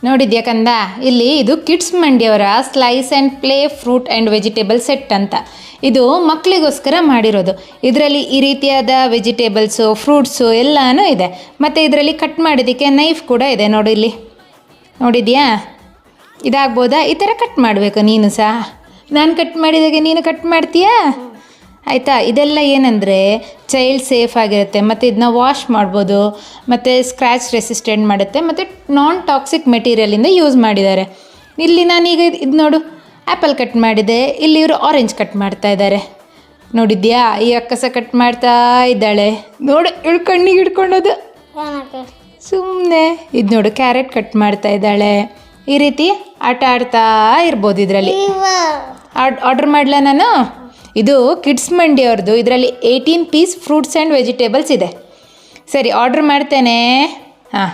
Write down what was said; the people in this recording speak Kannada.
ನೋಡಿದ್ಯಾ ಕಂದ, ಇಲ್ಲಿ ಇದು ಕಿಡ್ಸ್ ಮಂಡಿಯವರ slice and play fruit and vegetable set ಅಂತ. ಇದು ಮಕ್ಕಳಿಗೋಸ್ಕರ ಮಾಡಿರೋದು. ಇದರಲ್ಲಿ ಈ ರೀತಿಯಾದ ವೆಜಿಟೇಬಲ್ಸು, ಫ್ರೂಟ್ಸು ಎಲ್ಲನೂ ಇದೆ. ಮತ್ತು ಇದರಲ್ಲಿ ಕಟ್ ಮಾಡೋದಕ್ಕೆ ನೈಫ್ ಕೂಡ ಇದೆ. ನೋಡಿ ಇಲ್ಲಿ, ನೋಡಿದ್ಯಾ? ಇದಾಗ್ಬೋದಾ? ಈ ಥರ ಕಟ್ ಮಾಡಬೇಕು ನೀನು ಸಹ. ನಾನು ಕಟ್ ಮಾಡಿದಾಗೆ ನೀನು ಕಟ್ ಮಾಡ್ತೀಯಾ? ಆಯಿತಾ? ಇದೆಲ್ಲ ಏನಂದರೆ ಚೈಲ್ಡ್ ಸೇಫ್ ಆಗಿರುತ್ತೆ, ಮತ್ತು ಇದನ್ನ ವಾಶ್ ಮಾಡ್ಬೋದು, ಮತ್ತು ಸ್ಕ್ರ್ಯಾಚ್ ರೆಸಿಸ್ಟೆಂಟ್ ಮಾಡುತ್ತೆ, ಮತ್ತು ನಾನ್ ಟಾಕ್ಸಿಕ್ ಮೆಟೀರಿಯಲಿಂದ ಯೂಸ್ ಮಾಡಿದ್ದಾರೆ. ಇಲ್ಲಿ ನಾನೀಗ ಇದು ನೋಡು, ಆ್ಯಪಲ್ ಕಟ್ ಮಾಡಿದೆ, ಇಲ್ಲಿ ಇವರು ಆರೆಂಜ್ ಕಟ್ ಮಾಡ್ತಾ ಇದ್ದಾರೆ. ನೋಡಿದ್ಯಾ? ಈ ಅಕ್ಕಸ ಕಟ್ ಮಾಡ್ತಾ ಇದ್ದಾಳೆ ನೋಡು, ಇವಳು ಕಣ್ಣಿಗೆ ಹಿಡ್ಕೊಂಡೋದು ಸುಮ್ಮನೆ. ಇದು ನೋಡು, ಕ್ಯಾರೆಟ್ ಕಟ್ ಮಾಡ್ತಾ ಇದ್ದಾಳೆ. ಈ ರೀತಿ ಆಟ ಆಡ್ತಾ ಇರ್ಬೋದು ಇದರಲ್ಲಿ. ಆರ್ಡ್ರ್ ಮಾಡಲ ನಾನು? ಇದು ಕಿಡ್ಸ್ ಮಂಡಿಯವ್ರದ್ದು. ಇದರಲ್ಲಿ 18 ಪೀಸ್ ಫ್ರೂಟ್ಸ್ ಆ್ಯಂಡ್ ವೆಜಿಟೇಬಲ್ಸ್ ಇದೆ. ಸರಿ, ಆರ್ಡ್ರ್ ಮಾಡ್ತೇನೆ. ಹಾಂ.